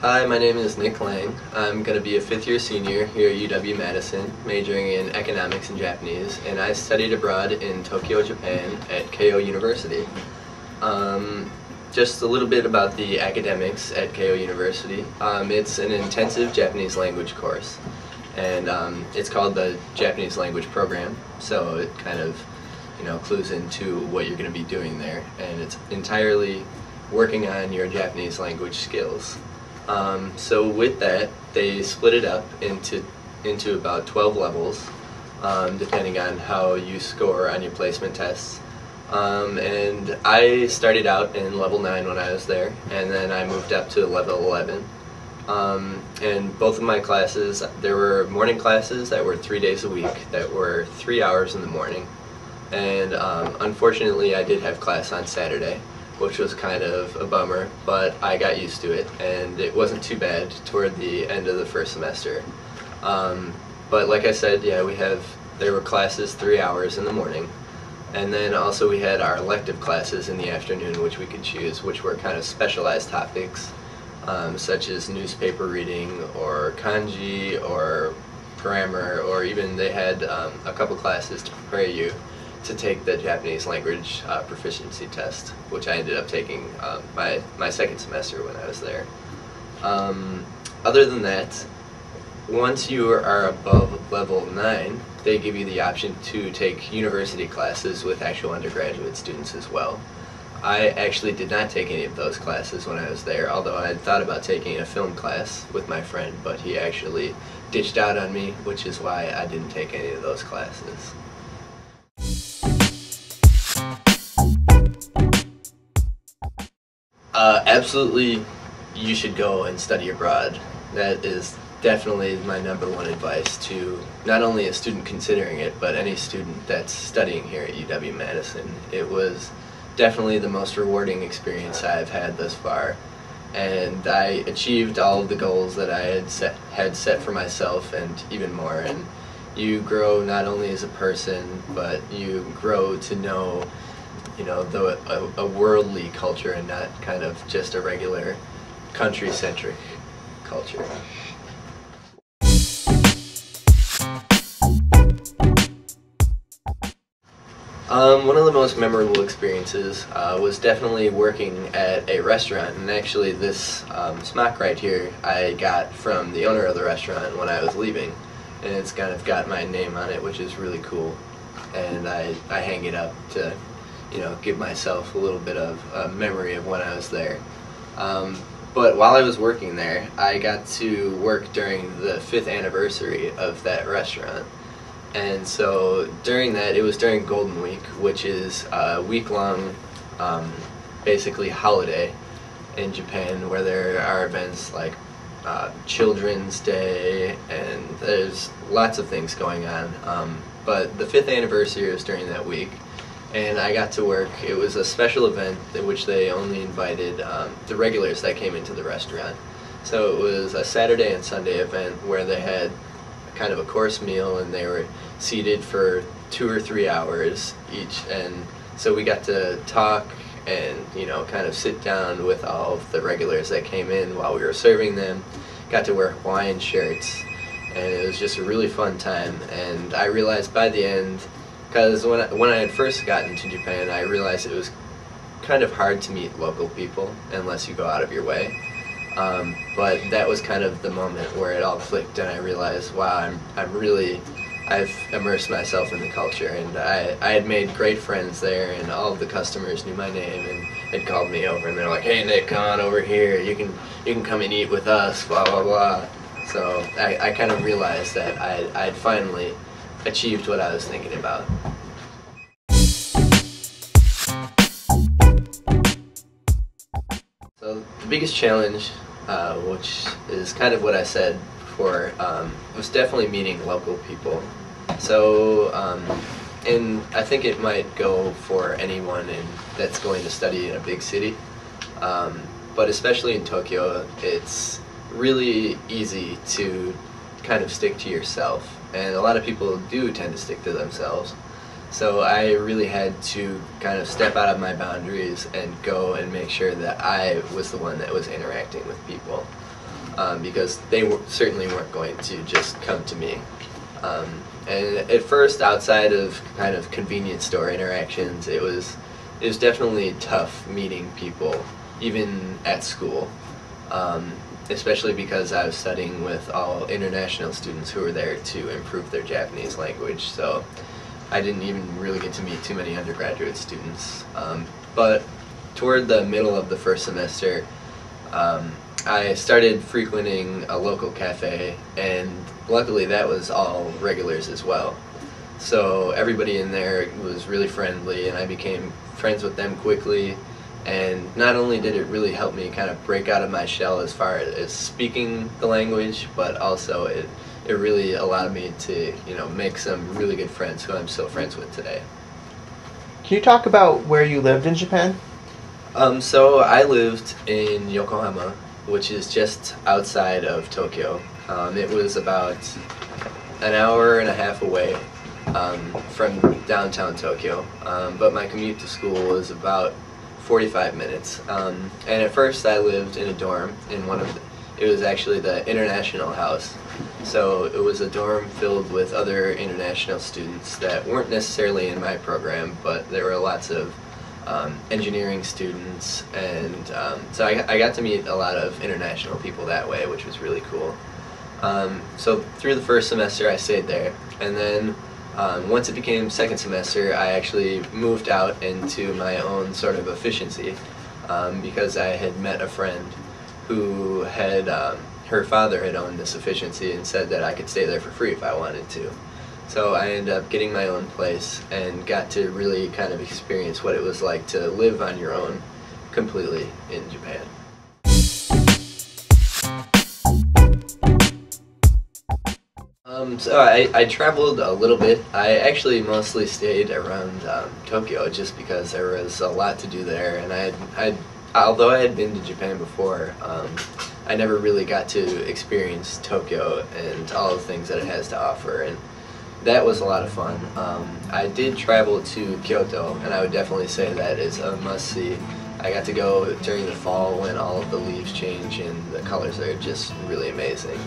Hi, my name is Nick Lang. I'm going to be a fifth-year senior here at UW-Madison, majoring in economics and Japanese, and I studied abroad in Tokyo, Japan at Keio University. Just a little bit about the academics at Keio University. It's an intensive Japanese language course, and it's called the Japanese language program, so it kind of clues into what you're going to be doing there, and it's entirely working on your Japanese language skills. So with that, they split it up into about 12 levels, depending on how you score on your placement tests. And I started out in level 9 when I was there, and then I moved up to level 11. And both of my classes, there were morning classes that were 3 days a week, that were 3 hours in the morning. And unfortunately, I did have class on Saturday, which was kind of a bummer, but I got used to it, and it wasn't too bad toward the end of the first semester. But like I said, yeah, there were classes 3 hours in the morning, and then also we had our elective classes in the afternoon, which we could choose, which were kind of specialized topics, such as newspaper reading, or kanji, or grammar, or even they had a couple classes to prepare you to take the Japanese language proficiency test, which I ended up taking my second semester when I was there. Other than that, once you are above level 9, they give you the option to take university classes with actual undergraduate students as well. I actually did not take any of those classes when I was there, although I had thought about taking a film class with my friend, but he actually ditched out on me, which is why I didn't take any of those classes. Absolutely, you should go and study abroad. That is definitely my #1 advice to not only a student considering it, but any student that's studying here at UW-Madison. It was definitely the most rewarding experience I've had thus far, and I achieved all of the goals that I had set for myself and even more. And you grow not only as a person, but you grow to know a worldly culture and not kind of just a regular country-centric culture. One of the most memorable experiences was definitely working at a restaurant, and actually this smock right here I got from the owner of the restaurant when I was leaving, and it's kind of got my name on it, which is really cool, and I hang it up to give myself a little bit of a memory of when I was there. But while I was working there, I got to work during the 5th anniversary of that restaurant. And so during that, it was during Golden Week, which is a week-long, basically holiday in Japan, where there are events like Children's Day, and there's lots of things going on. But the 5th anniversary was during that week, and I got to work. It was a special event in which they only invited the regulars that came into the restaurant. So it was a Saturday and Sunday event where they had kind of a course meal, and they were seated for 2 or 3 hours each, and so we got to talk and kind of sit down with all of the regulars that came in while we were serving them. Got to wear Hawaiian shirts, and it was just a really fun time. And I realized by the end, because when I had first gotten to Japan, I realized it was kind of hard to meet local people unless you go out of your way. But that was kind of the moment where it all clicked, and I realized, wow, I've immersed myself in the culture, and I had made great friends there, and all of the customers knew my name and had called me over, and they're like, "Hey Nick, come on over here, you can come and eat with us, blah blah blah." So I kind of realized that I'd finally achieved what I was thinking about. So the biggest challenge, which is kind of what I said before, was definitely meeting local people. So, and I think it might go for anyone that's going to study in a big city, but especially in Tokyo, it's really easy to kind of stick to yourself, and a lot of people do tend to stick to themselves. So I really had to kind of step out of my boundaries and go and make sure that I was the one that was interacting with people. because they certainly weren't going to just come to me. And at first, outside of kind of convenience store interactions, it was definitely tough meeting people, even at school, especially because I was studying with all international students who were there to improve their Japanese language. So I didn't even really get to meet too many undergraduate students. But toward the middle of the first semester, I started frequenting a local cafe, and luckily that was all regulars as well. So everybody in there was really friendly, and I became friends with them quickly. And not only did it really help me kind of break out of my shell as far as speaking the language, but also it really allowed me to, make some really good friends who I'm still friends with today. Can you talk about where you lived in Japan? So I lived in Yokohama, which is just outside of Tokyo. It was about an hour and a half away from downtown Tokyo, but my commute to school was about 45 minutes. And at first I lived in a dorm in it was actually the International House. So it was a dorm filled with other international students that weren't necessarily in my program, but there were lots of engineering students, and so I got to meet a lot of international people that way, which was really cool. So through the first semester I stayed there, and then once it became second semester I actually moved out into my own sort of efficiency, because I had met a friend who had, her father had owned this efficiency and said that I could stay there for free if I wanted to. So I ended up getting my own place and got to really kind of experience what it was like to live on your own completely in Japan. So I traveled a little bit. I actually mostly stayed around Tokyo just because there was a lot to do there, and although I had been to Japan before, I never really got to experience Tokyo and all the things that it has to offer, and that was a lot of fun. I did travel to Kyoto, and I would definitely say that is a must-see. I got to go during the fall when all of the leaves change and the colors are just really amazing.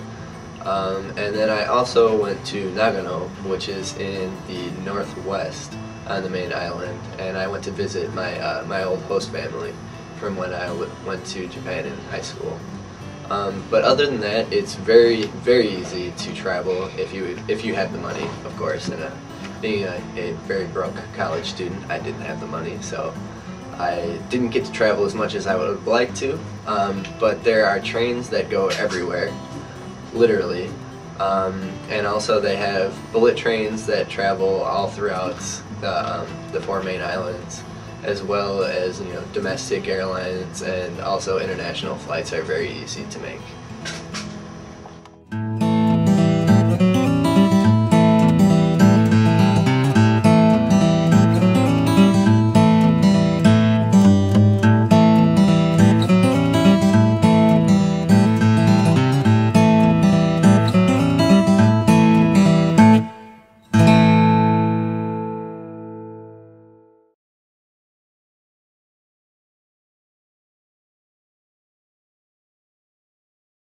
And then I also went to Nagano, which is in the northwest on the main island, and I went to visit my old host family from when I went to Japan in high school. But other than that, it's very, very easy to travel if you have the money, of course. And being a very broke college student, I didn't have the money, so I didn't get to travel as much as I would have liked to. But there are trains that go everywhere, literally. And also they have bullet trains that travel all throughout the four main islands, as well as domestic airlines, and also international flights are very easy to make.